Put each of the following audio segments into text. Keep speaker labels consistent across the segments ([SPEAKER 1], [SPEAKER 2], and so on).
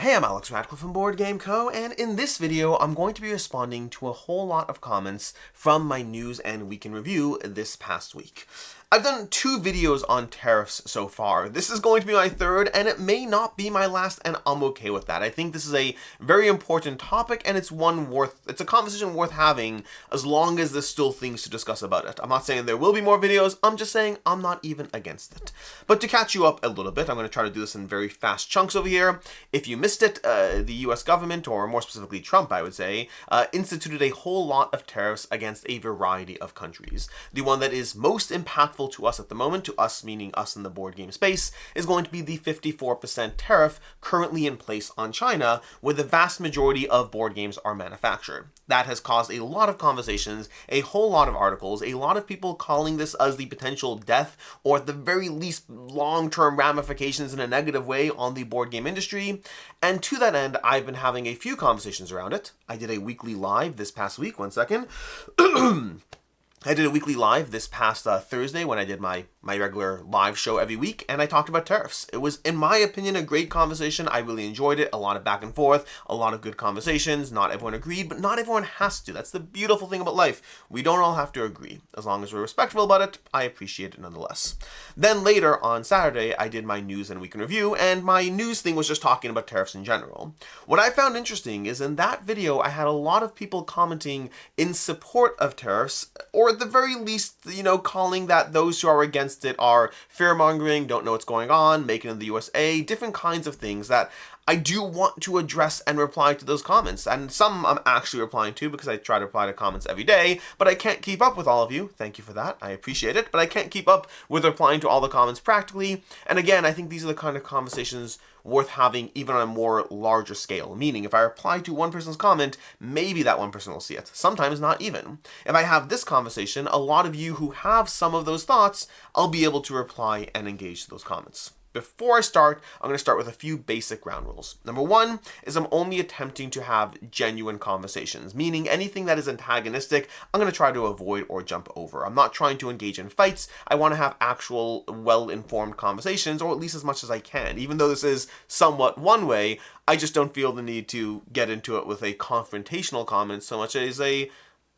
[SPEAKER 1] Hey, I'm Alex Radcliffe from Board Game Co., and in this video, I'm going to be responding to a whole lot of comments from my news and week in review this past week. I've done 2 videos on tariffs so far. This is going to be my 3rd, and it may not be my last, and I'm okay with that. I think this is a very important topic, and it's a conversation worth having as long as there's still things to discuss about it. I'm not saying there will be more videos, I'm just saying I'm not even against it. But to catch you up a little bit, I'm going to try to do this in very fast chunks over here. If you missed it, the US government, or more specifically Trump, I would say, instituted a whole lot of tariffs against a variety of countries. The one that is most impactful to us at the moment, to us meaning us in the board game space, is going to be the 54% tariff currently in place on China, where the vast majority of board games are manufactured. That has caused a lot of conversations, a whole lot of articles, a lot of people calling this as the potential death, or at the very least long-term ramifications in a negative way on the board game industry. And to that end, I've been having a few conversations around it. I did a weekly live this past week, one second. I did a weekly live this past Thursday when I did my regular live show every week, and I talked about tariffs. It was, in my opinion, a great conversation. I really enjoyed it. A lot of back and forth, a lot of good conversations. Not everyone agreed, but not everyone has to. That's the beautiful thing about life. We don't all have to agree. As long as we're respectful about it, I appreciate it nonetheless. Then later on Saturday, I did my news and week in review, and my news thing was just talking about tariffs in general. What I found interesting is in that video, I had a lot of people commenting in support of tariffs, or at the very least, calling that those who are against it are fear-mongering, don't know what's going on, make it in the USA, different kinds of things that I do want to address and reply to those comments. And some I'm actually replying to because I try to reply to comments every day, but I can't keep up with all of you. Thank you for that. I appreciate it, but I can't keep up with replying to all the comments practically. And again, I think these are the kind of conversations worth having even on a more larger scale. Meaning, if I reply to one person's comment, maybe that one person will see it. Sometimes not even. If I have this conversation, a lot of you who have some of those thoughts, I'll be able to reply and engage those comments. Before I start, I'm going to start with a few basic ground rules. Number 1 is I'm only attempting to have genuine conversations, meaning anything that is antagonistic, I'm going to try to avoid or jump over. I'm not trying to engage in fights. I want to have actual, well-informed conversations, or at least as much as I can. Even though this is somewhat one way, I just don't feel the need to get into it with a confrontational comment so much as a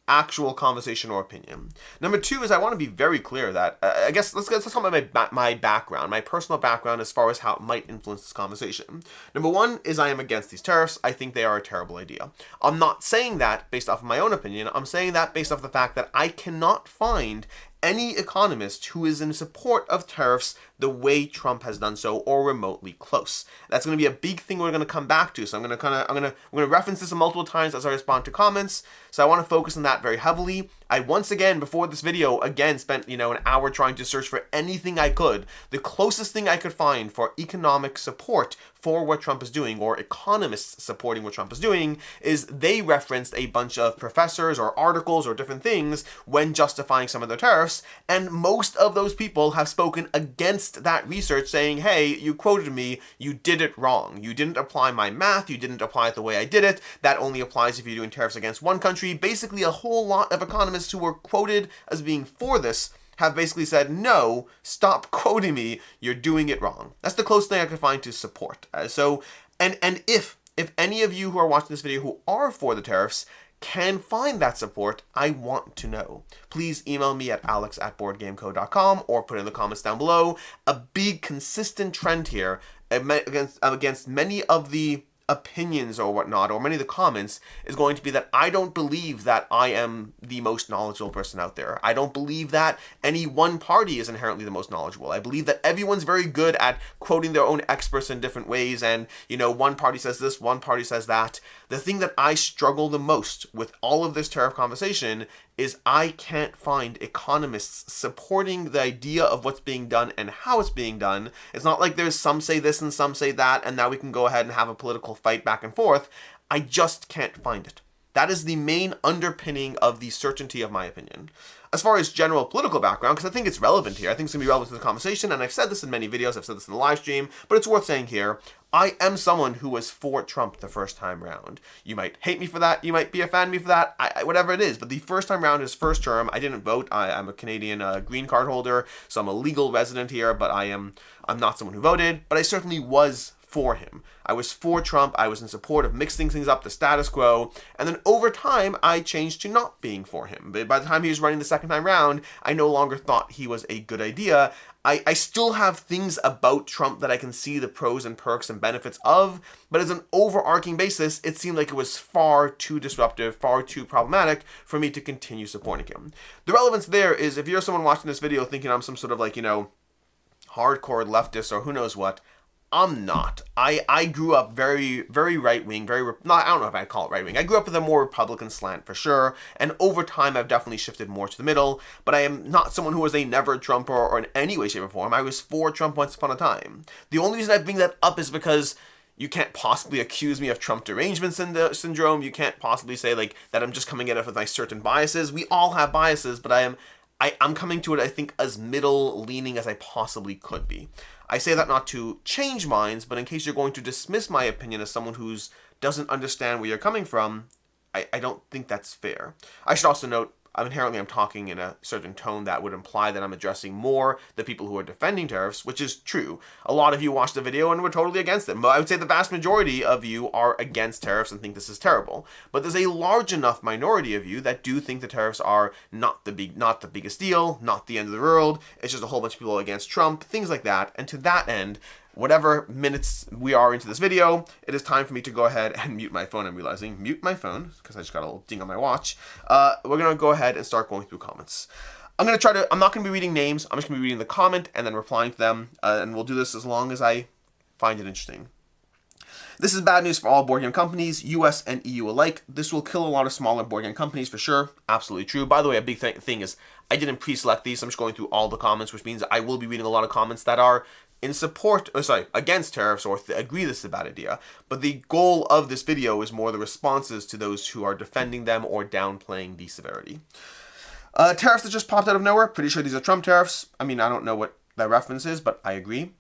[SPEAKER 1] actual conversation or opinion. Number 2 is I want to be very clear that, I guess, let's talk about my background, my personal background as far as how it might influence this conversation. Number 1 is I am against these tariffs. I think they are a terrible idea. I'm not saying that based off of my own opinion. I'm saying that based off the fact that I cannot find any economist who is in support of tariffs the way Trump has done so, or remotely close. That's going to be a big thing we're going to come back to. So I'm going to reference this multiple times as I respond to comments. So I want to focus on that very heavily. I once again, before this video, spent an hour trying to search for anything I could. The closest thing I could find for economic support for what Trump is doing, or economists supporting what Trump is doing, is they referenced a bunch of professors or articles or different things when justifying some of their tariffs, and most of those people have spoken against that research, saying, hey, you quoted me, you did it wrong. You didn't apply my math, you didn't apply it the way I did it. That only applies if you're doing tariffs against one country. Basically, a whole lot of economists who were quoted as being for this have basically said, no, stop quoting me, you're doing it wrong. That's the closest thing I could find to support. And if any of you who are watching this video who are for the tariffs can find that support, I want to know. Please email me at alex@boardgameco.com or put it in the comments down below. A big consistent trend here against many of the opinions or whatnot, or many of the comments, is going to be that I don't believe that I am the most knowledgeable person out there. I don't believe that any one party is inherently the most knowledgeable. I believe that everyone's very good at quoting their own experts in different ways, and one party says this, one party says that. The thing that I struggle the most with all of this tariff conversation is I can't find economists supporting the idea of what's being done and how it's being done. It's not like there's some say this and some say that, and now we can go ahead and have a political fight back and forth. I just can't find it. That is the main underpinning of the certainty of my opinion. As far as general political background, because I think it's relevant here, I think it's going to be relevant to the conversation, and I've said this in many videos, I've said this in the live stream, but it's worth saying here. I am someone who was for Trump the first time round. You might hate me for that, you might be a fan of me for that, whatever it is, but the first time round, his first term, I didn't vote. I'm a Canadian green card holder, so I'm a legal resident here, but I'm not someone who voted, but I certainly was for him. I was for Trump. I was in support of mixing things up, the status quo. And then over time, I changed to not being for him. But by the time he was running the second time round, I no longer thought he was a good idea. I still have things about Trump that I can see the pros and perks and benefits of, but as an overarching basis, it seemed like it was far too disruptive, far too problematic for me to continue supporting him. The relevance there is if you're someone watching this video thinking I'm some sort of like, hardcore leftist or who knows what, I'm not. I grew up very, very right-wing, I don't know if I'd call it right-wing. I grew up with a more Republican slant for sure, and over time I've definitely shifted more to the middle, but I am not someone who was a never Trumper or in any way, shape, or form. I was for Trump once upon a time. The only reason I bring that up is because you can't possibly accuse me of Trump derangement syndrome. You can't possibly say like that I'm just coming at it with my certain biases. We all have biases, but I'm coming to it, I think, as middle-leaning as I possibly could be. I say that not to change minds, but in case you're going to dismiss my opinion as someone who doesn't understand where you're coming from, I don't think that's fair. I should also note, inherently I'm talking in a certain tone that would imply that I'm addressing more the people who are defending tariffs, which is true. A lot of you watched the video and were totally against them. But I would say the vast majority of you are against tariffs and think this is terrible. But there's a large enough minority of you that do think the tariffs are not the biggest deal, not the end of the world. It's just a whole bunch of people against Trump, things like that. And to that end, whatever minutes we are into this video, it is time for me to go ahead and mute my phone. I'm realizing, mute my phone, because I just got a little ding on my watch. We're going to go ahead and start going through comments. I'm not going to be reading names. I'm just going to be reading the comment and then replying to them. And we'll do this as long as I find it interesting. This is bad news for all board game companies, US and EU alike. This will kill a lot of smaller board game companies for sure. Absolutely true. By the way, a big thing is I didn't pre-select these. So I'm just going through all the comments, which means I will be reading a lot of comments that are against tariffs or agree this is a bad idea. But the goal of this video is more the responses to those who are defending them or downplaying the severity. Tariffs that just popped out of nowhere. Pretty sure these are Trump tariffs. I mean, I don't know what that reference is, but I agree.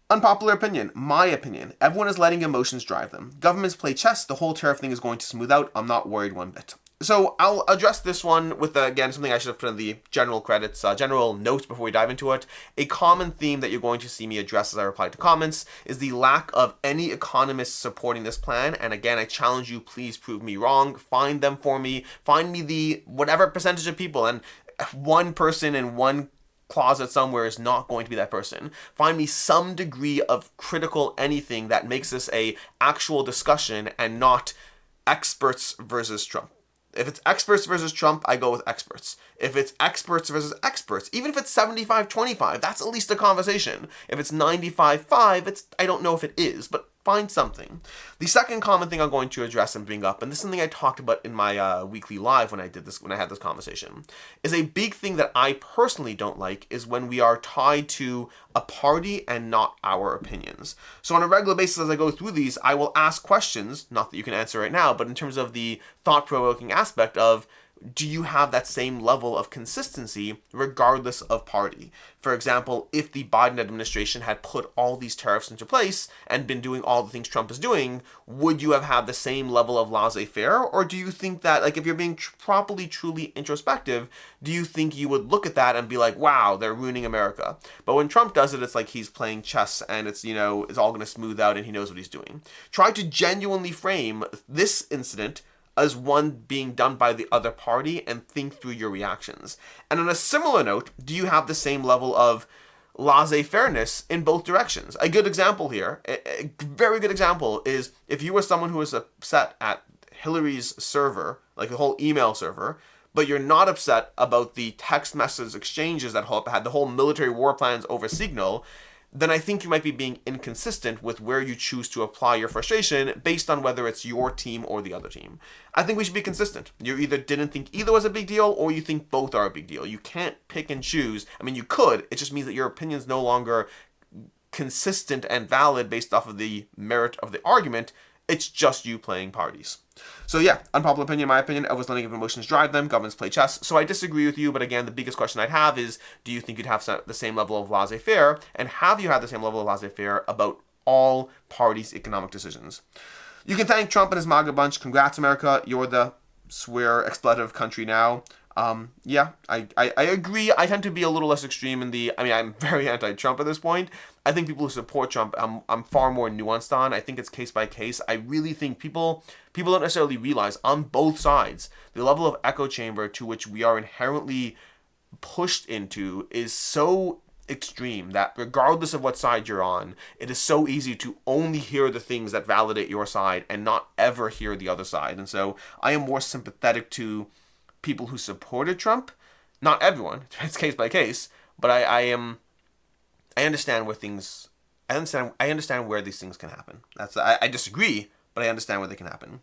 [SPEAKER 1] Unpopular opinion. My opinion. Everyone is letting emotions drive them. Governments play chess. The whole tariff thing is going to smooth out. I'm not worried one bit. So I'll address this one with, again, something I should have put in the general credits, general notes before we dive into it. A common theme that you're going to see me address as I reply to comments is the lack of any economists supporting this plan. And again, I challenge you, please prove me wrong. Find them for me. Find me the whatever percentage of people. And one person in one closet somewhere is not going to be that person. Find me some degree of critical anything that makes this a actual discussion and not experts versus Trump. If it's experts versus Trump, I go with experts. If it's experts versus experts, even if it's 75-25, that's at least a conversation. If it's 95-5, I don't know if it is, but find something. The second common thing I'm going to address and bring up, and this is something I talked about in my weekly live when I had this conversation, is a big thing that I personally don't like is when we are tied to a party and not our opinions. So on a regular basis as I go through these, I will ask questions, not that you can answer right now, but in terms of the thought-provoking aspect of, do you have that same level of consistency regardless of party? For example, if the Biden administration had put all these tariffs into place and been doing all the things Trump is doing, would you have had the same level of laissez-faire? Or do you think that, like, if you're being properly, truly introspective, do you think you would look at that and be like, wow, they're ruining America? But when Trump does it, it's like he's playing chess and it's all going to smooth out and he knows what he's doing. Try to genuinely frame this incident as one being done by the other party and think through your reactions. And on a similar note, do you have the same level of laissez-fairness in both directions? A good example here, a very good example, is if you were someone who was upset at Hillary's server, like the whole email server, but you're not upset about the text message exchanges that had the whole military war plans over Signal, then I think you might be being inconsistent with where you choose to apply your frustration based on whether it's your team or the other team. I think we should be consistent. You either didn't think either was a big deal or you think both are a big deal. You can't pick and choose. I mean, you could. It just means that your opinion's no longer consistent and valid based off of the merit of the argument. It's just you playing parties. So yeah, unpopular opinion, in my opinion, everyone's letting emotions drive them, governments play chess. So I disagree with you, but again, the biggest question I'd have is, do you think you'd have the same level of laissez-faire? And have you had the same level of laissez-faire about all parties' economic decisions? You can thank Trump and his MAGA bunch. Congrats, America. You're the swear expletive country now. Yeah, I agree. I tend to be a little less extreme in the. I mean, I'm very anti-Trump at this point. I think people who support Trump, I'm far more nuanced on. I think it's case by case. I really think people don't necessarily realize on both sides the level of echo chamber to which we are inherently pushed into is so extreme that regardless of what side you're on, it is so easy to only hear the things that validate your side and not ever hear the other side. And so I am more sympathetic to people who supported Trump. Not everyone, it's case by case, but I understand where things I understand where these things can happen. I disagree, but I understand where they can happen.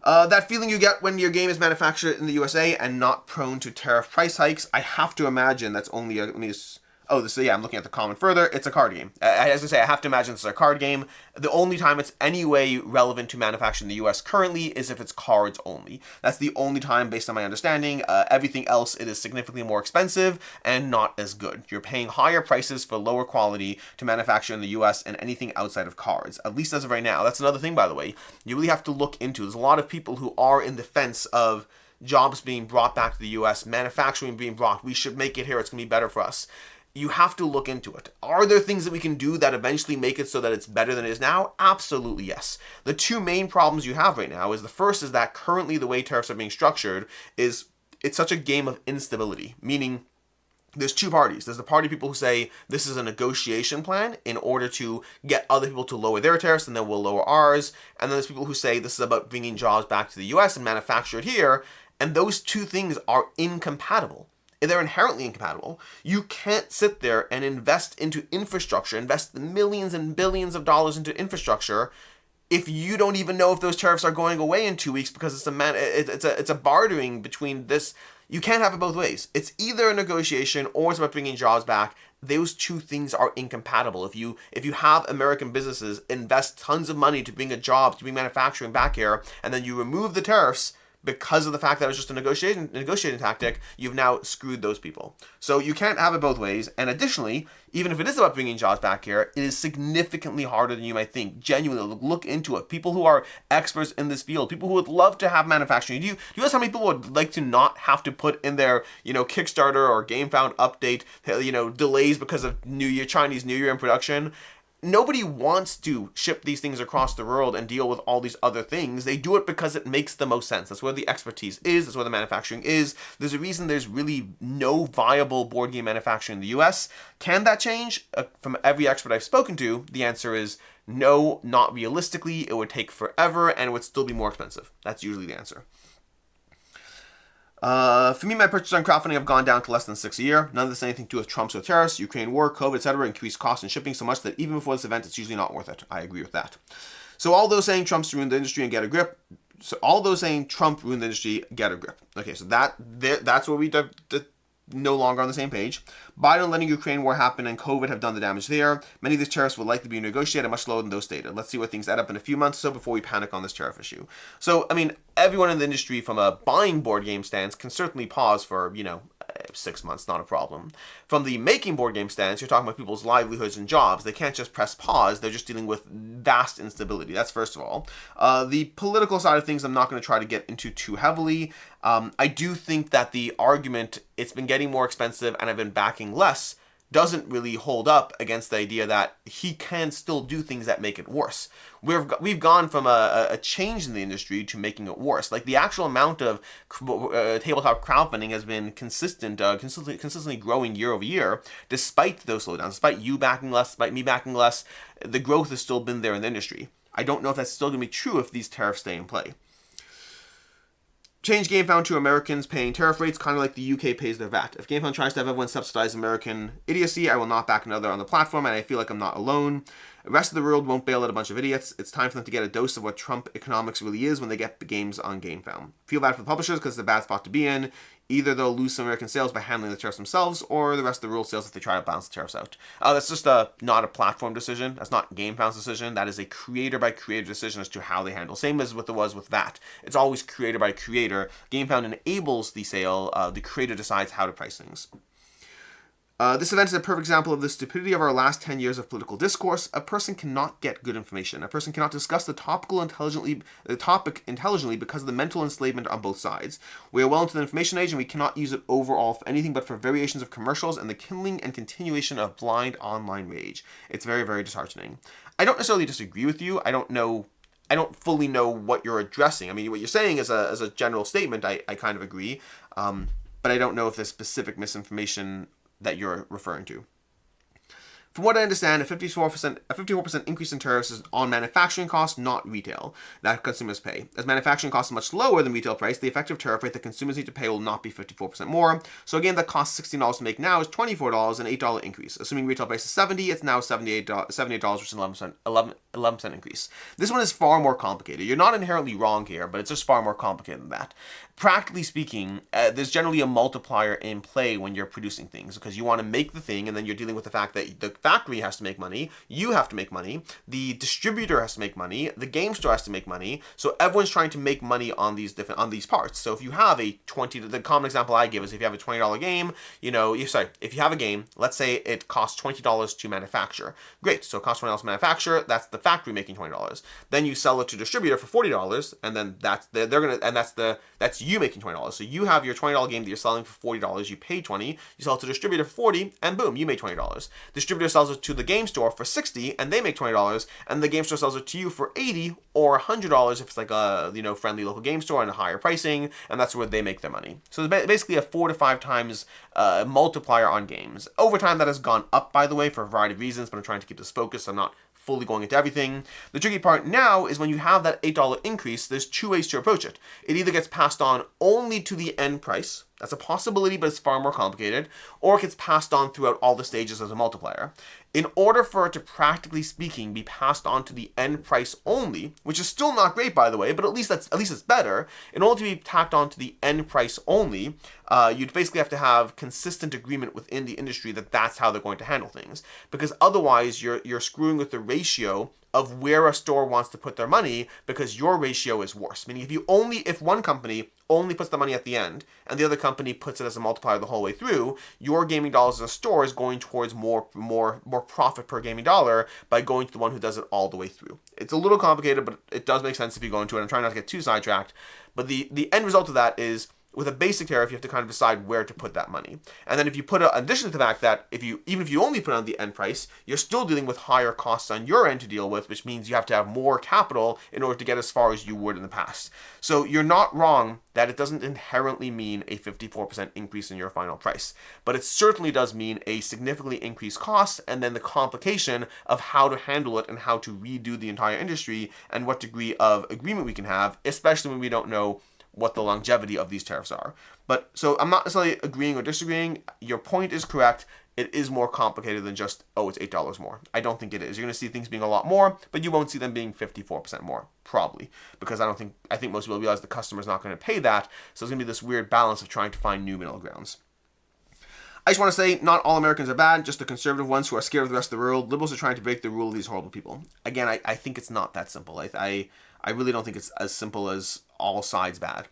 [SPEAKER 1] That feeling you get when your game is manufactured in the USA and not prone to tariff price hikes, I have to imagine that's only a. Let me just, I'm looking at the comment further. It's a card game. As I say, I have to imagine this is a card game. The only time it's any way relevant to manufacture in the US currently is if it's cards only. That's the only time, based on my understanding. Everything else, it is significantly more expensive and not as good. You're paying higher prices for lower quality to manufacture in the US and anything outside of cards, at least as of right now. That's another thing, by the way, you really have to look into. There's a lot of people who are in defense of jobs being brought back to the US, manufacturing being brought. We should make it here. It's going to be better for us. You have to look into it. Are there things that we can do that eventually make it so that it's better than it is now? Absolutely yes. The two main problems you have right now is the first is that currently the way tariffs are being structured is it's such a game of instability, meaning there's two parties. There's the party people who say this is a negotiation plan in order to get other people to lower their tariffs and then we'll lower ours. And then there's people who say this is about bringing jobs back to the US and manufacture it here. And those two things are incompatible. They're inherently incompatible. You can't sit there and invest into infrastructure, invest millions and billions of dollars into infrastructure if you don't even know if those tariffs are going away in 2 weeks because it's a bartering between this. You can't have it both ways. It's either a negotiation or it's about bringing jobs back. Those two things are incompatible. If you have American businesses invest tons of money to bring a job, to bring manufacturing back here, and then you remove the tariffs because of the fact that it was just a negotiating tactic, you've now screwed those people. So you can't have it both ways. And additionally, even if it is about bringing jobs back here, it is significantly harder than you might think. Genuinely, look into it. People who are experts in this field, people who would love to have manufacturing. Do you realize how many people would like to not have to put in their, Kickstarter or GameFound update, delays because of Chinese New Year in production? Nobody wants to ship these things across the world and deal with all these other things. They do it because it makes the most sense. That's where the expertise is. That's where the manufacturing is. There's a reason there's really no viable board game manufacturing in the US. Can that change? From every expert I've spoken to, the answer is no, not realistically. It would take forever and it would still be more expensive. That's usually the answer. For me, my purchases on crowdfunding have gone down to less than 6 a year. None of this has anything to do with Trump's or tariffs, Ukraine war, COVID, etc. Increased costs and shipping so much that even before this event, it's usually not worth it. I agree with that. So all those saying Trump's ruined the industry and get a grip. So all those saying Trump ruined the industry, get a grip. Okay, so that's where we no longer on the same page. Biden letting Ukraine war happen and COVID have done the damage there. Many of these tariffs will likely be negotiated much lower than those stated. Let's see where things add up in a few months or so before we panic on this tariff issue. So, everyone in the industry from a buying board game stance can certainly pause for, 6 months, not a problem. From the making board game stance, you're talking about people's livelihoods and jobs. They can't just press pause. They're just dealing with vast instability. That's first of all. The political side of things, I'm not going to try to get into too heavily. I do think that the argument, it's been getting more expensive and I've been backing less, doesn't really hold up against the idea that he can still do things that make it worse. We've gone from a change in the industry to making it worse. Like the actual amount of tabletop crowdfunding has been consistently growing year over year, despite those slowdowns, despite you backing less, despite me backing less. The growth has still been there in the industry. I don't know if that's still going to be true if these tariffs stay in play. Change GameFound to Americans paying tariff rates, kind of like the UK pays their VAT. If GameFound tries to have everyone subsidize American idiocy, I will not back another on the platform, and I feel like I'm not alone. The rest of the world won't bail out a bunch of idiots. It's time for them to get a dose of what Trump economics really is when they get the games on GameFound. Feel bad for the publishers because it's a bad spot to be in. Either they'll lose some American sales by handling the tariffs themselves, or the rest of the world sales if they try to balance the tariffs out. That's just not a platform decision. That's not GameFound's decision. That is a creator by creator decision as to how they handle. Same as what it was with VAT. It's always creator by creator. GameFound enables the sale. The creator decides how to price things. This event is a perfect example of the stupidity of our last 10 years of political discourse. A person cannot get good information. A person cannot discuss the topic intelligently because of the mental enslavement on both sides. We are well into the information age, and we cannot use it overall for anything but for variations of commercials and the kindling and continuation of blind online rage. It's very, very disheartening. I don't necessarily disagree with you. I don't fully know what you're addressing. I mean, what you're saying is a general statement. I kind of agree, but I don't know if there's specific misinformation that you're referring to. From what I understand, a 54% increase in tariffs is on manufacturing costs, not retail, that consumers pay. As manufacturing costs are much lower than retail price, the effective tariff rate that consumers need to pay will not be 54% more. So again, that costs $16 to make now is $24, an $8 increase. Assuming retail price is $70, it's now $78, which is an 11% increase. This one is far more complicated. You're not inherently wrong here, but it's just far more complicated than that. Practically speaking, there's generally a multiplier in play when you're producing things, because you want to make the thing, and then you're dealing with the fact that the factory has to make money, you have to make money, the distributor has to make money, the game store has to make money, so everyone's trying to make money on these parts. So if you have the common example I give is if you have a $20 game, if you have a game, let's say it costs $20 to manufacture. Great, so it costs $20 to manufacture, that's the factory making $20. Then you sell it to distributor for $40, and then that's you making $20. So you have your $20 game that you're selling for $40, you pay $20, you sell it to distributor for $40, and boom, you made $20. Distributor sells it to the game store for $60, and they make $20, and the game store sells it to you for $80 or $100 if it's like a friendly local game store and a higher pricing, and that's where they make their money. So it's basically a 4 to 5 times multiplier on games. Over time, that has gone up, by the way, for a variety of reasons, but I'm trying to keep this focused. I'm not fully going into everything. The tricky part now is when you have that $8 increase, there's 2 ways to approach it. It either gets passed on only to the end price. That's a possibility, but it's far more complicated. Or it gets passed on throughout all the stages as a multiplier. In order for it to, practically speaking, be passed on to the end price only, which is still not great, by the way, but at least it's better. In order to be tacked on to the end price only, you'd basically have to have consistent agreement within the industry that that's how they're going to handle things. Because otherwise, you're screwing with the ratio of where a store wants to put their money, because your ratio is worse. Meaning if one company only puts the money at the end and the other company puts it as a multiplier the whole way through, your gaming dollars as a store is going towards more profit per gaming dollar by going to the one who does it all the way through. It's a little complicated, but it does make sense if you go into it. I'm trying not to get too sidetracked, but the end result of that is, with a basic tariff, you have to kind of decide where to put that money. And then if you put in addition to the fact that even if you only put on the end price, you're still dealing with higher costs on your end to deal with, which means you have to have more capital in order to get as far as you would in the past. So you're not wrong that it doesn't inherently mean a 54% increase in your final price, but it certainly does mean a significantly increased cost, and then the complication of how to handle it and how to redo the entire industry and what degree of agreement we can have, especially when we don't know what the longevity of these tariffs are. But so I'm not necessarily agreeing or disagreeing. Your point is correct. It is more complicated than just, it's $8 more. I don't think it is. You're going to see things being a lot more, but you won't see them being 54% more, probably. Because I think most people realize the customer's not going to pay that, so it's going to be this weird balance of trying to find new middle grounds. I just want to say, not all Americans are bad, just the conservative ones who are scared of the rest of the world. Liberals are trying to break the rule of these horrible people. Again, I think it's not that simple. I really don't think it's as simple as all sides bad.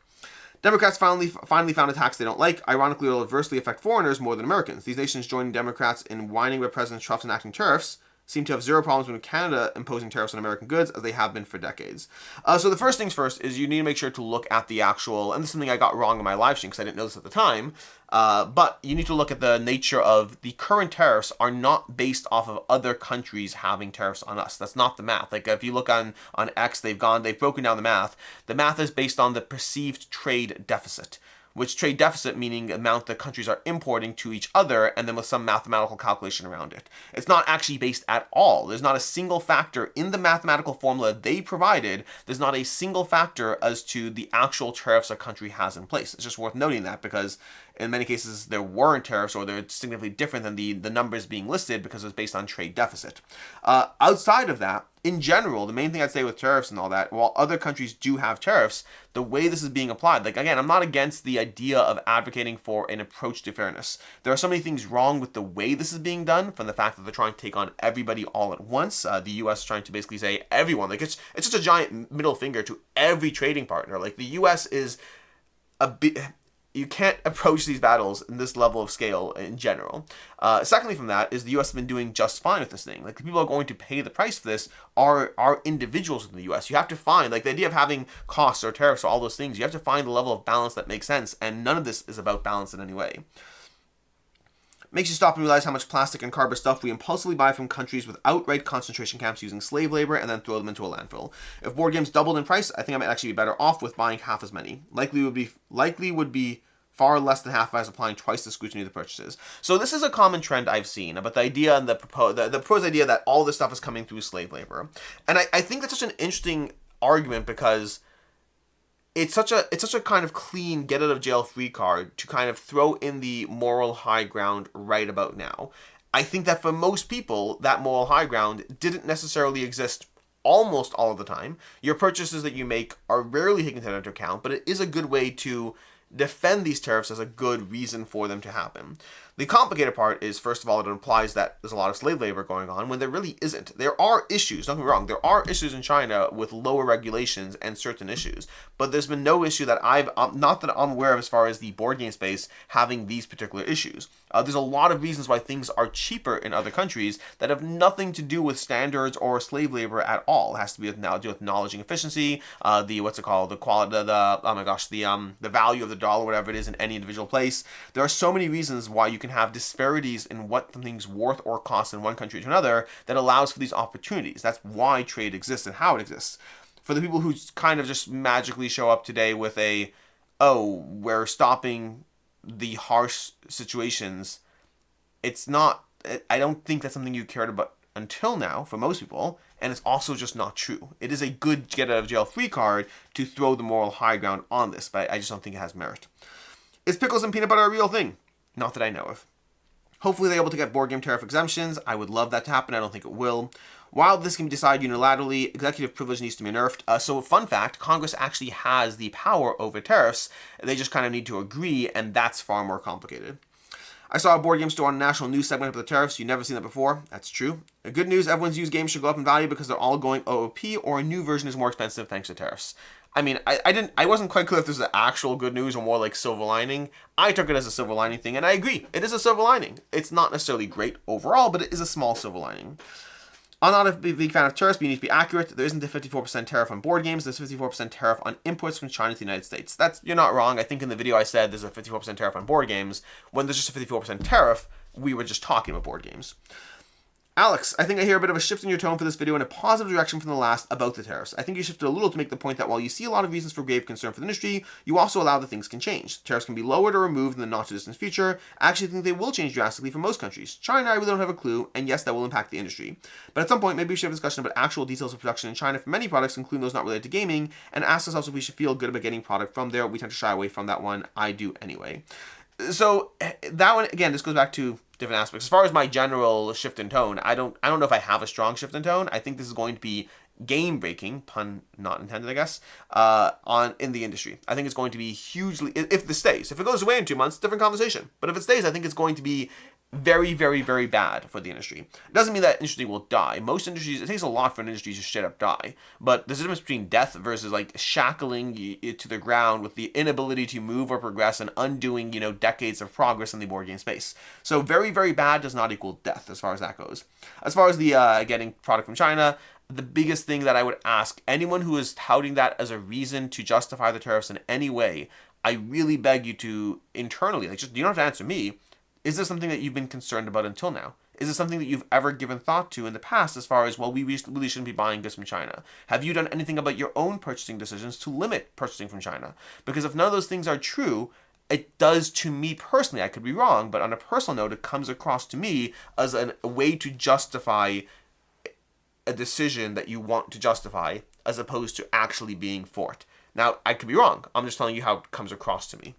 [SPEAKER 1] Democrats finally found a tax they don't like. Ironically, it will adversely affect foreigners more than Americans. These nations joining Democrats in whining about President Trump's enacting tariffs seem to have zero problems with Canada imposing tariffs on American goods, as they have been for decades. So the first things first is you need to make sure to look at the actual, and this is something I got wrong in my live stream because I didn't know this at the time, but you need to look at the nature of the current tariffs are not based off of other countries having tariffs on us. That's not the math. Like if you look on X, they've broken down the math. The math is based on the perceived trade deficit, which trade deficit meaning the amount that countries are importing to each other, and then with some mathematical calculation around it. It's not actually based at all. There's not a single factor in the mathematical formula they provided. There's not a single factor as to the actual tariffs a country has in place. It's just worth noting that, because in many cases there weren't tariffs, or they're significantly different than the numbers being listed because it's based on trade deficit. Outside of that, in general, the main thing I'd say with tariffs and all that, while other countries do have tariffs, the way this is being applied, like again, I'm not against the idea of advocating for an approach to fairness. There are so many things wrong with the way this is being done, from the fact that they're trying to take on everybody all at once. The U.S. is trying to basically say everyone, like it's just a giant middle finger to every trading partner. Like the U.S. is you can't approach these battles in this level of scale in general. Secondly, from that is the U.S. has been doing just fine with this thing. Like, the people who are going to pay the price for this are individuals in the U.S. You have to find, like, the idea of having costs or tariffs or all those things, you have to find the level of balance that makes sense, and none of this is about balance in any way. Makes you stop and realize how much plastic and cardboard stuff we impulsively buy from countries with outright concentration camps using slave labor and then throw them into a landfill. If board games doubled in price, I think I might actually be better off with buying half as many. Likely would be far less than half if I was applying twice the scrutiny of the purchases. So this is a common trend I've seen about the idea and the proposed idea that all this stuff is coming through slave labor. And I think that's such an interesting argument because it's such a kind of clean get out of jail free card to kind of throw in the moral high ground right about now. I think that for most people, that moral high ground didn't necessarily exist almost all of the time. Your purchases that you make are rarely taken into account, but it is a good way to defend these tariffs as a good reason for them to happen. The complicated part is, first of all, it implies that there's a lot of slave labor going on when there really isn't. There are issues, don't get me wrong, there are issues in China with lower regulations and certain issues, but there's been no issue that not that I'm aware of as far as the board game space having these particular issues. There's a lot of reasons why things are cheaper in other countries that have nothing to do with standards or slave labor at all. It has to be do with knowledge and efficiency, the quality, the value of the dollar, whatever it is in any individual place. There are so many reasons why you can have disparities in what something's worth or costs in one country to another that allows for these opportunities. That's why trade exists and how it exists. For the people who kind of just magically show up today with we're stopping the harsh situations, I don't think that's something you cared about until now for most people, and it's also just not true. It is a good get out of jail free card to throw the moral high ground on this, but I just don't think it has merit. Is pickles and peanut butter a real thing? Not that I know of. Hopefully they're able to get board game tariff exemptions. I would love that to happen. I don't think it will. While this can be decided unilaterally, executive privilege needs to be nerfed. So fun fact, Congress actually has the power over tariffs. They just kind of need to agree, and that's far more complicated. I saw a board game store on a national news segment about the tariffs. You've never seen that before. That's true. Good news, everyone's used games should go up in value because they're all going OOP, or a new version is more expensive thanks to tariffs. I mean, I wasn't quite clear if this is actual good news or more like silver lining. I took it as a silver lining thing, and I agree. It is a silver lining. It's not necessarily great overall, but it is a small silver lining. I'm not a big fan of tariffs, but you need to be accurate. There isn't a 54% tariff on board games. There's 54% tariff on imports from China to the United States. You're not wrong. I think in the video I said there's a 54% tariff on board games. When there's just a 54% tariff, we were just talking about board games. Alex, I think I hear a bit of a shift in your tone for this video in a positive direction from the last about the tariffs. I think you shifted a little to make the point that while you see a lot of reasons for grave concern for the industry, you also allow that things can change. Tariffs can be lowered or removed in the not-too-distant future. I actually think they will change drastically for most countries. China, I really don't have a clue, and yes, that will impact the industry. But at some point, maybe we should have a discussion about actual details of production in China for many products, including those not related to gaming, and ask ourselves if we should feel good about getting product from there. We tend to shy away from that one. I do anyway. So that one, again, this goes back to different aspects. As far as my general shift in tone, I don't know if I have a strong shift in tone. I think this is going to be game breaking, pun not intended, I guess, in the industry. I think it's going to be hugely, if this stays. If it goes away in 2 months, different conversation. But if it stays, I think it's going to be very, very, very bad for the industry. It doesn't mean that industry will die. Most industries, it takes a lot for an industry to straight up die. But there's a difference between death versus like shackling it to the ground with the inability to move or progress and undoing, decades of progress in the board game space. So very, very bad does not equal death as far as that goes. As far as the getting product from China, the biggest thing that I would ask anyone who is touting that as a reason to justify the tariffs in any way, I really beg you to internally, you don't have to answer me. Is this something that you've been concerned about until now? Is it something that you've ever given thought to in the past as far as, we really shouldn't be buying goods from China? Have you done anything about your own purchasing decisions to limit purchasing from China? Because if none of those things are true, it does to me personally, I could be wrong, but on a personal note, it comes across to me as a way to justify a decision that you want to justify as opposed to actually being for it. Now, I could be wrong. I'm just telling you how it comes across to me.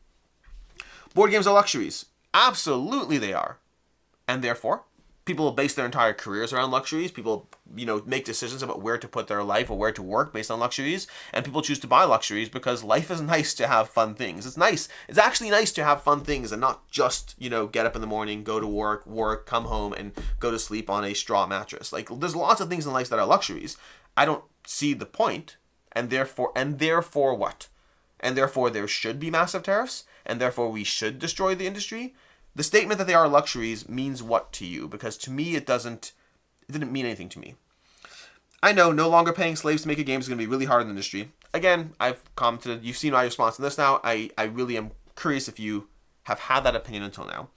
[SPEAKER 1] Board games are luxuries. Absolutely they are. And therefore, people base their entire careers around luxuries. People, make decisions about where to put their life or where to work based on luxuries. And people choose to buy luxuries because life is nice to have fun things. It's nice. It's actually nice to have fun things and not just, get up in the morning, go to work, come home, and go to sleep on a straw mattress. There's lots of things in life that are luxuries. I don't see the point. And therefore what? And therefore there should be massive tariffs. and therefore we should destroy the industry. The statement that they are luxuries means what to you? Because to me, it didn't mean anything to me. I know no longer paying slaves to make a game is going to be really hard in the industry. Again, I've commented, you've seen my response to this now. I really am curious if you have had that opinion until now.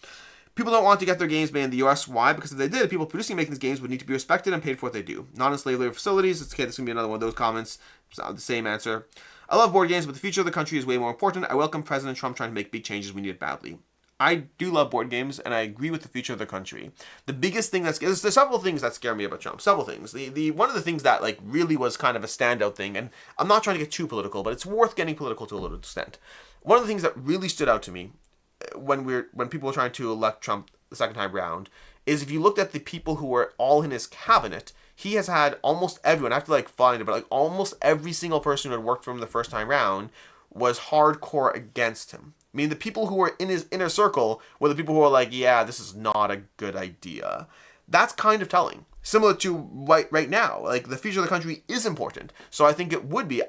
[SPEAKER 1] People don't want to get their games made in the US. Why? Because if they did, people producing and making these games would need to be respected and paid for what they do. Not in slave labor facilities. It's okay, this is going to be another one of those comments. The same answer. I love board games, but the future of the country is way more important. I welcome President Trump trying to make big changes. We need it badly. I do love board games, and I agree with the future of the country. The biggest thing there's several things that scare me about Trump. Several things. The one of the things that like really was kind of a standout thing, and I'm not trying to get too political, but it's worth getting political to a little extent. One of the things that really stood out to me when people were trying to elect Trump the second time round is if you looked at the people who were all in his cabinet, he has had almost everyone. I have to like find it, but like almost every single person who had worked for him the first time round was hardcore against him. I mean, the people who were in his inner circle were the people who were like, yeah, this is not a good idea. That's kind of telling. Similar to right now, like the future of the country is important. So I think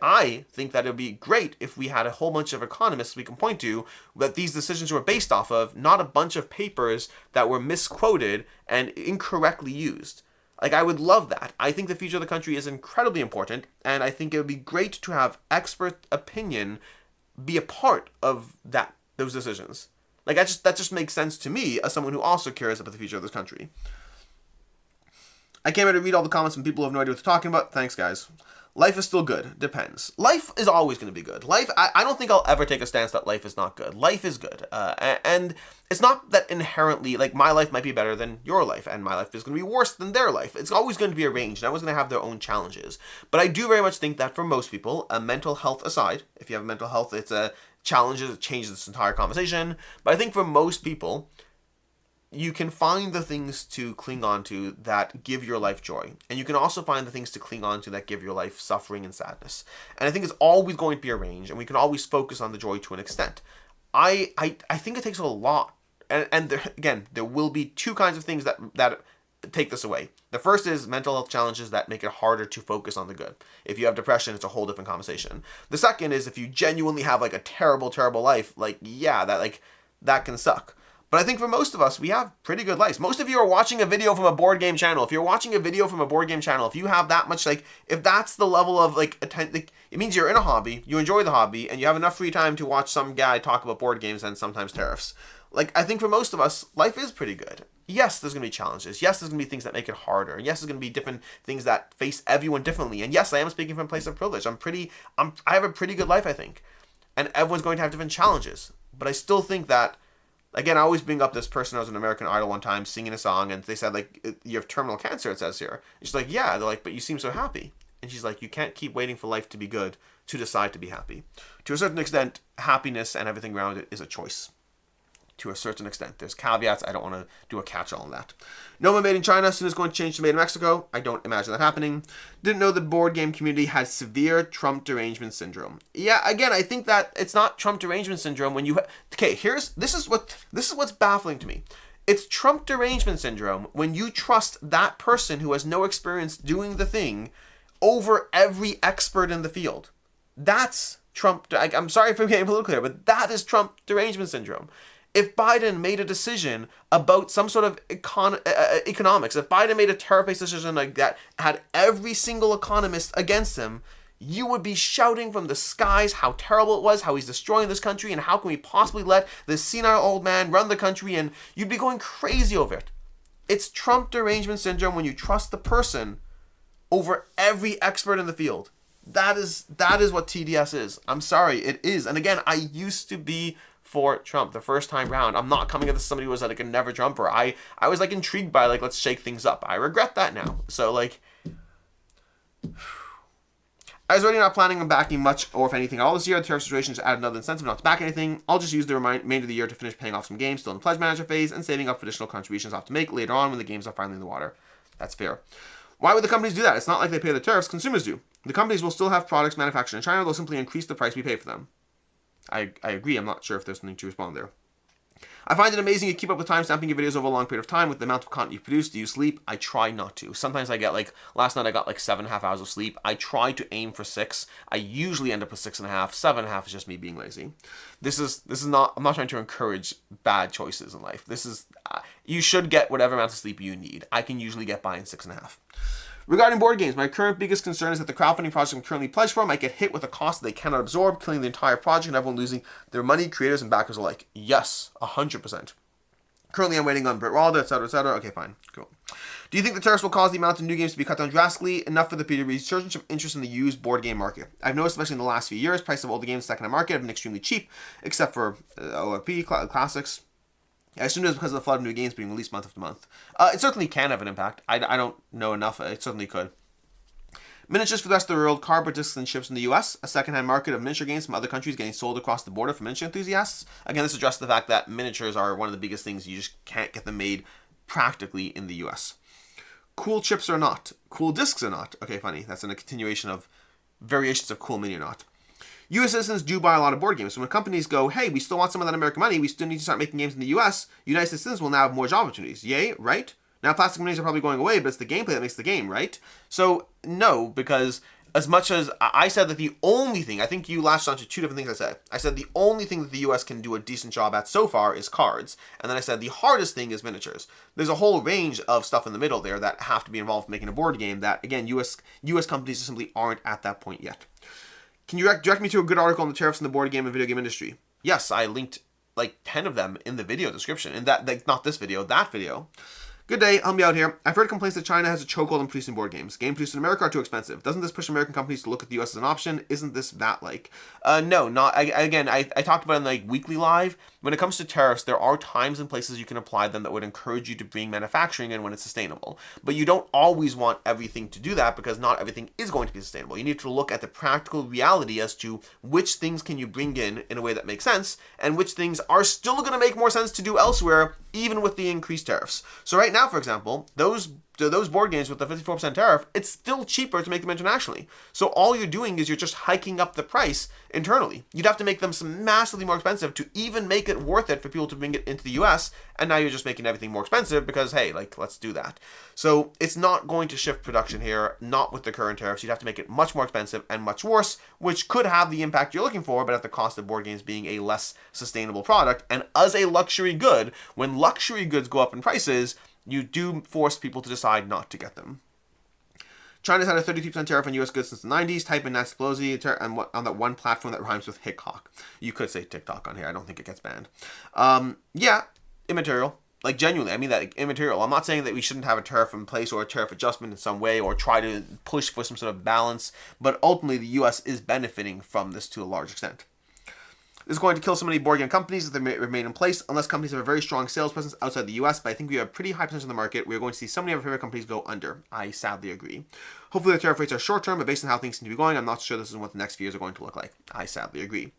[SPEAKER 1] I think that it would be great if we had a whole bunch of economists we can point to that these decisions were based off of, not a bunch of papers that were misquoted and incorrectly used. Like, I would love that. I think the future of the country is incredibly important, and I think it would be great to have expert opinion be a part of those decisions. Like, that just makes sense to me as someone who also cares about the future of this country. I can't wait to read all the comments from people who have no idea what they're talking about. Thanks, guys. Life is still good. Depends. Life is always going to be good. I don't think I'll ever take a stance that life is not good. Life is good. And it's not that inherently, like, my life might be better than your life, and my life is going to be worse than their life. It's always going to be arranged, and everyone's going to have their own challenges. But I do very much think that for most people, mental health aside, if you have mental health, it's a challenge that changes this entire conversation. But I think for most people, you can find the things to cling on to that give your life joy. And you can also find the things to cling on to that give your life suffering and sadness. And I think it's always going to be arranged, and we can always focus on the joy to an extent. I think it takes a lot. And there will be two kinds of things that take this away. The first is mental health challenges that make it harder to focus on the good. If you have depression, it's a whole different conversation. The second is if you genuinely have like a terrible, terrible life, like, yeah, that can suck. But I think for most of us, we have pretty good lives. Most of you are watching a video from a board game channel. If you're watching a video from a board game channel, if you have that much, like, if that's the level of, like, it means you're in a hobby, you enjoy the hobby, and you have enough free time to watch some guy talk about board games and sometimes tariffs. Like, I think for most of us, life is pretty good. Yes, there's going to be challenges. Yes, there's going to be things that make it harder. Yes, there's going to be different things that face everyone differently. And yes, I am speaking from a place of privilege. I have a pretty good life, I think. And everyone's going to have different challenges. But I still think that, again, I always bring up this person who was an American Idol one time singing a song, and they said, like, you have terminal cancer, it says here. And she's like, yeah. They're like, but you seem so happy. And she's like, you can't keep waiting for life to be good to decide to be happy. To a certain extent, happiness and everything around it is a choice. To a certain extent. There's caveats. I don't want to do a catch-all on that. No one made in China. Soon is going to change to made in Mexico. I don't imagine that happening. Didn't know the board game community has severe Trump derangement syndrome. Yeah, again, I think that it's not Trump derangement syndrome when you... this is what's baffling to me. It's Trump derangement syndrome when you trust that person who has no experience doing the thing over every expert in the field. That's Trump... I'm sorry for getting political here, but that is Trump derangement syndrome. If Biden made a decision about some sort of economics, if Biden made a tariff-based decision like that, had every single economist against him, you would be shouting from the skies how terrible it was, how he's destroying this country, and how can we possibly let this senile old man run the country, and you'd be going crazy over it. It's Trump derangement syndrome when you trust the person over every expert in the field. That is what TDS is. I'm sorry, it is. And again, I used to be for Trump the first time round. I'm not coming at this as somebody who was like a never Trumper. I was like intrigued by like, let's shake things up. I regret that now. So like, I was already not planning on backing much or if anything all this year. The tariff situation just added another incentive not to back anything. I'll just use the remainder of the year to finish paying off some games still in the pledge manager phase and saving up for additional contributions I'll have to make later on when the games are finally in the water. That's fair. Why would the companies do that? It's not like they pay the tariffs, consumers do. The companies will still have products manufactured in China, they'll simply increase the price we pay for them. I agree. I'm not sure if there's something to respond there. I find it amazing you keep up with timestamping your videos over a long period of time with the amount of content you produce. Do you sleep? I try not to. Sometimes I get like, last night I got like 7.5 hours of sleep. I try to aim for 6. I usually end up with 6.5. 7.5 is just me being lazy. This is not, I'm not trying to encourage bad choices in life. This is, you should get whatever amount of sleep you need. I can usually get by in 6.5. Regarding board games, my current biggest concern is that the crowdfunding project I'm currently pledged for might get hit with a cost that they cannot absorb, killing the entire project and everyone losing their money, creators and backers alike. Yes, 100%. Currently, I'm waiting on Referral, etc., etc. Okay, fine, cool. Do you think the tariffs will cause the amount of new games to be cut down drastically enough for the to resurgence of interest in the used board game market? I've noticed, especially in the last few years, prices of older games in the second-hand market have been extremely cheap, except for OFP, classics. I assume it's because of the flood of new games being released month after month. It certainly can have an impact. I don't know enough. It certainly could. Miniatures for the rest of the world, cardboard discs and ships in the US, a second-hand market of miniature games from other countries getting sold across the border for miniature enthusiasts. Again, this addresses the fact that miniatures are one of the biggest things. You just can't get them made practically in the US. Cool chips or not. Cool discs or not. Okay, funny. That's in a continuation of variations of cool mini or not. U.S. citizens do buy a lot of board games. So when companies go, hey, we still want some of that American money, we still need to start making games in the U.S., United States citizens will now have more job opportunities. Yay, right? Now plastic monies are probably going away, but it's the gameplay that makes the game, right? So, no, because as much as I said that the only thing, I think you latched onto two different things I said. I said the only thing that the U.S. can do a decent job at so far is cards. And then I said the hardest thing is miniatures. There's a whole range of stuff in the middle there that have to be involved in making a board game that, again, U.S. companies simply aren't at that point yet. Can you direct me to a good article on the tariffs in the board game and video game industry? Yes, I linked like 10 of them in the video description. In that, like, not this video, that video. Good day, help me out here. I've heard complaints that China has a chokehold on producing board games. Games produced in America are too expensive. Doesn't this push American companies to look at the US as an option? Isn't this that like? No, not. I talked about it in like weekly live. When it comes to tariffs, there are times and places you can apply them that would encourage you to bring manufacturing in when it's sustainable. But you don't always want everything to do that because not everything is going to be sustainable. You need to look at the practical reality as to which things can you bring in a way that makes sense and which things are still going to make more sense to do elsewhere, even with the increased tariffs. So right now, for example, those board games with the 54% tariff, it's still cheaper to make them internationally. So all you're doing is you're just hiking up the price internally. You'd have to make them massively more expensive to even make it worth it for people to bring it into the US, and now you're just making everything more expensive because, hey, like, let's do that. So it's not going to shift production here, not with the current tariffs. You'd have to make it much more expensive and much worse, which could have the impact you're looking for, but at the cost of board games being a less sustainable product. And as a luxury good, when luxury goods go up in prices, you do force people to decide not to get them. China's had a 33% tariff on U.S. goods since the 90s. Type in Nancy Pelosi on that one platform that rhymes with Hickok. You could say TikTok on here. I don't think it gets banned. Yeah, immaterial. Like, genuinely, I mean that, immaterial. I'm not saying that we shouldn't have a tariff in place or a tariff adjustment in some way or try to push for some sort of balance, but ultimately the U.S. is benefiting from this to a large extent. This is going to kill so many board game companies that they may remain in place unless companies have a very strong sales presence outside the US, but I think we have a pretty high percentage in the market. We're going to see so many of our favorite companies go under. I sadly agree. Hopefully the tariff rates are short-term, but based on how things seem to be going, I'm not sure this is what the next few years are going to look like. I sadly agree.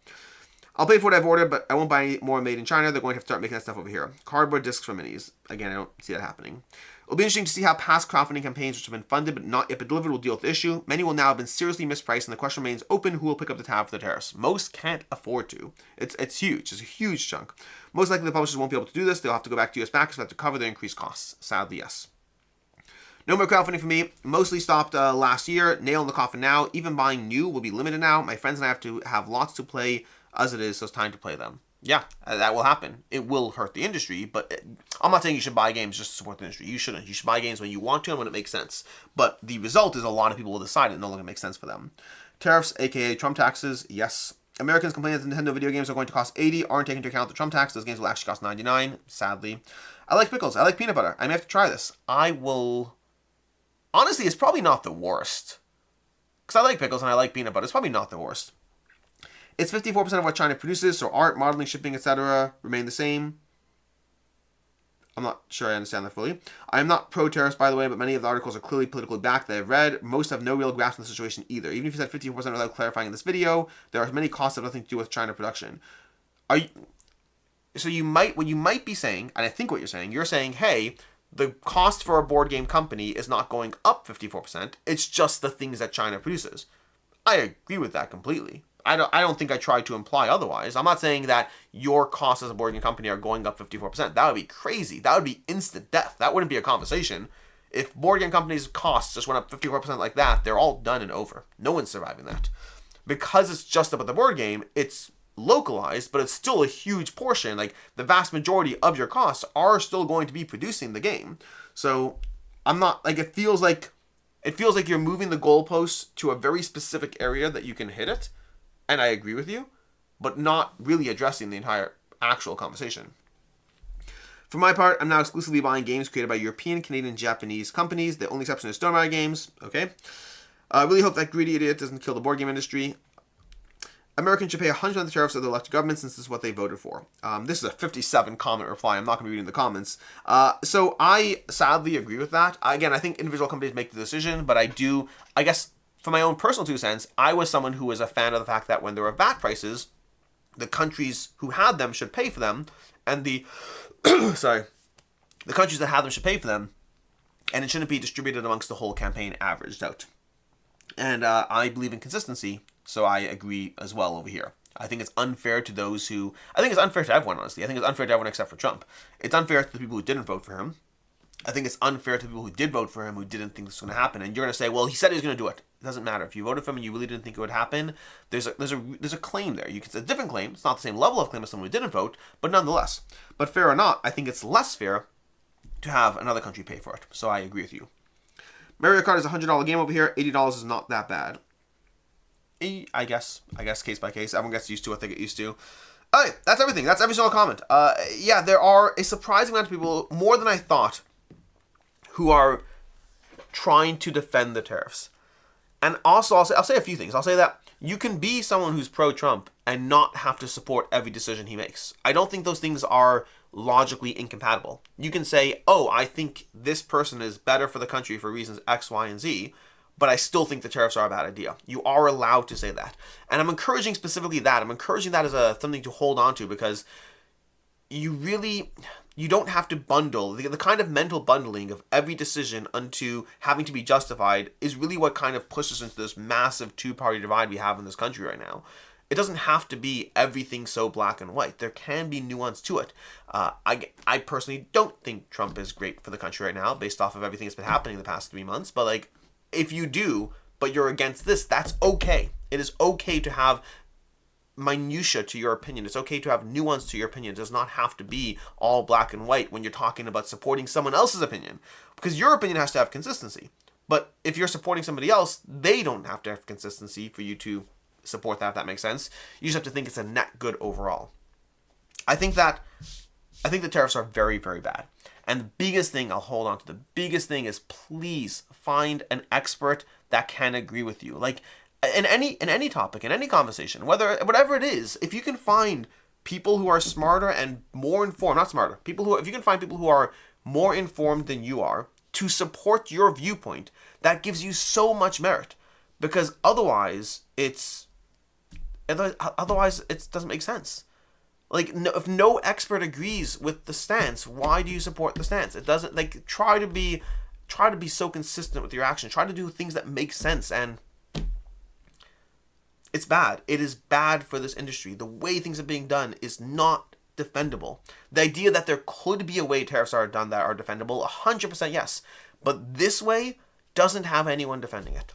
[SPEAKER 1] I'll pay for what I've ordered, but I won't buy any more made in China. They're going to have to start making that stuff over here. Cardboard discs for minis. Again, I don't see that happening. It'll be interesting to see how past crowdfunding campaigns which have been funded but not yet been delivered will deal with the issue. Many will now have been seriously mispriced, and the question remains open who will pick up the tab for the tariffs. Most can't afford to. It's huge. It's a huge chunk. Most likely the publishers won't be able to do this. They'll have to go back to US backers to cover their increased costs. Sadly, yes. No more crowdfunding for me. Mostly stopped last year. Nail in the coffin now. Even buying new will be limited now. My friends and I have to have lots to play as it is, so it's time to play them. Yeah, that will happen. It will hurt the industry, but I'm not saying you should buy games just to support the industry. You shouldn't. You should buy games when you want to and when it makes sense. But the result is a lot of people will decide it no longer makes sense for them. Tariffs, aka Trump taxes, yes. Americans complain that Nintendo video games are going to cost $80, aren't taking into account the Trump tax. Those games will actually cost $99, sadly. I like pickles. I like peanut butter. I may have to try this. I will... Honestly, it's probably not the worst. Because I like pickles and I like peanut butter. It's probably not the worst. It's 54% of what China produces, so art, modeling, shipping, etc. remain the same. I'm not sure I understand that fully. I am not pro-tariffs, by the way, but many of the articles are clearly politically backed that I've read. Most have no real grasp on the situation either. Even if you said 54% without clarifying in this video, there are many costs that have nothing to do with China production. So what you might be saying, and I think what you're saying, hey, the cost for a board game company is not going up 54%. It's just the things that China produces. I agree with that completely. I don't think I tried to imply otherwise. I'm not saying that your costs as a board game company are going up 54%. That would be crazy. That would be instant death. That wouldn't be a conversation. If board game companies' costs just went up 54% like that, they're all done and over. No one's surviving that. Because it's just about the board game, it's localized, but it's still a huge portion. Like, the vast majority of your costs are still going to be producing the game. So I'm not, like, it feels like you're moving the goalposts to a very specific area that you can hit it, and I agree with you, but not really addressing the entire actual conversation. For my part, I'm now exclusively buying games created by European, Canadian, Japanese companies. The only exception is Stonemaier games. Okay. I really hope that greedy idiot doesn't kill the board game industry. Americans should pay 100% of the tariffs of the elected government since this is what they voted for. This is a 57 comment reply. I'm not going to be reading the comments. So I sadly agree with that. Again, I think individual companies make the decision, but I guess for my own personal 2 cents, I was someone who was a fan of the fact that when there were VAT prices, the countries who had them should pay for them, and the countries that had them should pay for them, and it shouldn't be distributed amongst the whole campaign averaged out. And I believe in consistency, so I agree as well over here. I think it's unfair to those who... I think it's unfair to everyone, honestly. I think it's unfair to everyone except for Trump. It's unfair to the people who didn't vote for him. I think it's unfair to the people who did vote for him who didn't think this was going to happen. And you're going to say, well, he said he was going to do it. It doesn't matter. If you voted for him and you really didn't think it would happen, there's a claim there. It's a different claim. It's not the same level of claim as someone who didn't vote, but nonetheless. But fair or not, I think it's less fair to have another country pay for it. So I agree with you. Mario Kart is a $100 game over here. $80 is not that bad. I guess case by case. Everyone gets used to what they get used to. Okay, that's everything. That's every single comment. Yeah, there are a surprising amount of people, more than I thought, who are trying to defend the tariffs. And also, I'll say a few things. I'll say that you can be someone who's pro-Trump and not have to support every decision he makes. I don't think those things are logically incompatible. You can say, oh, I think this person is better for the country for reasons X, Y, and Z, but I still think the tariffs are a bad idea. You are allowed to say that. And I'm encouraging specifically that. I'm encouraging that as something to hold on to, because you don't have to bundle. The kind of mental bundling of every decision unto having to be justified is really what kind of pushes into this massive two-party divide we have in this country right now. It doesn't have to be everything so black and white. There can be nuance to it. I personally don't think Trump is great for the country right now, based off of everything that's been happening in the past 3 months. But like, if you do, but you're against this, that's okay. It is okay to have minutia to your opinion. It's okay to have nuance to your opinion. It does not have to be all black and white when you're talking about supporting someone else's opinion, because your opinion has to have consistency. But if you're supporting somebody else, they don't have to have consistency for you to support that, if that makes sense. You just have to think it's a net good overall. I think the tariffs are very, very bad. And the biggest thing, I'll hold on to, the biggest thing is, please find an expert that can agree with you. Like, in any topic, in any conversation, whatever it is, if you can find people who are smarter and more informed, not smarter, if you can find people who are more informed than you are to support your viewpoint, that gives you so much merit. Because otherwise it doesn't make sense. Like, if no expert agrees with the stance, why do you support the stance? It doesn't, like, try to be so consistent with your actions. Try to do things that make sense, and it's bad. It is bad for this industry. The way things are being done is not defendable. The idea that there could be a way tariffs are done that are defendable, 100% yes. But this way doesn't have anyone defending it.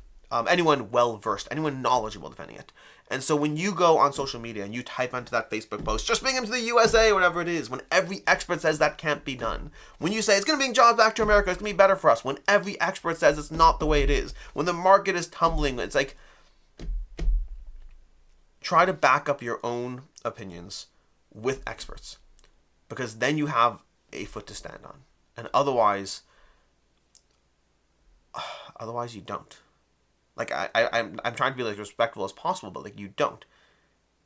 [SPEAKER 1] Anyone well-versed, anyone knowledgeable defending it. And so when you go on social media and you type onto that Facebook post, just bring him to the USA, whatever it is, when every expert says that can't be done, when you say it's going to bring jobs back to America, it's going to be better for us, when every expert says it's not the way it is, when the market is tumbling, it's like, try to back up your own opinions with experts, because then you have a foot to stand on. And otherwise you don't. Like, I'm trying to be like respectful as possible, but like, you don't.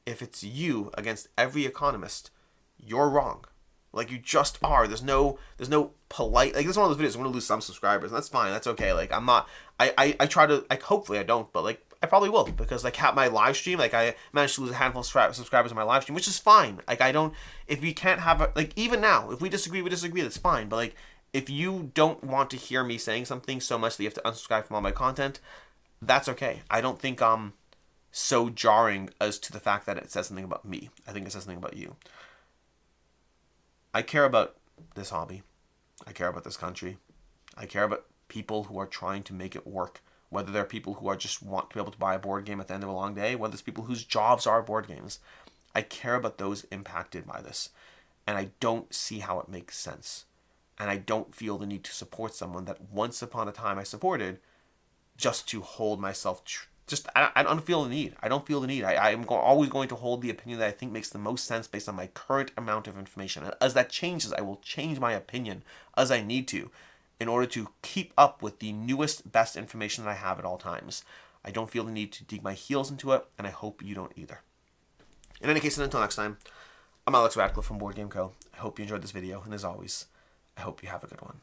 [SPEAKER 1] If it's you against every economist, you're wrong. Like, you just are. There's no polite, like, this is one of those videos I'm gonna lose some subscribers, and that's fine. That's okay. Like, I'm not. I try to, like, hopefully I don't, but like, I probably will, because like, at my live stream, like, I managed to lose a handful of subscribers on my live stream, which is fine. Like, I don't. If we can't have like, even now, if we disagree, that's fine. But like, if you don't want to hear me saying something so much that you have to unsubscribe from all my content, that's okay. I don't think so jarring as to the fact that it says something about me. I think it says something about you. I care about this hobby. I care about this country. I care about people who are trying to make it work. Whether they're people who are just want to be able to buy a board game at the end of a long day, whether it's people whose jobs are board games. I care about those impacted by this. And I don't see how it makes sense. And I don't feel the need to support someone that once upon a time I supported just to hold myself. I don't feel the need. I don't feel the need. Always going to hold the opinion that I think makes the most sense based on my current amount of information. And as that changes, I will change my opinion as I need to in order to keep up with the newest, best information that I have at all times. I don't feel the need to dig my heels into it, and I hope you don't either. In any case, and until next time, I'm Alex Radcliffe from Board Game Co. I hope you enjoyed this video, and as always, I hope you have a good one.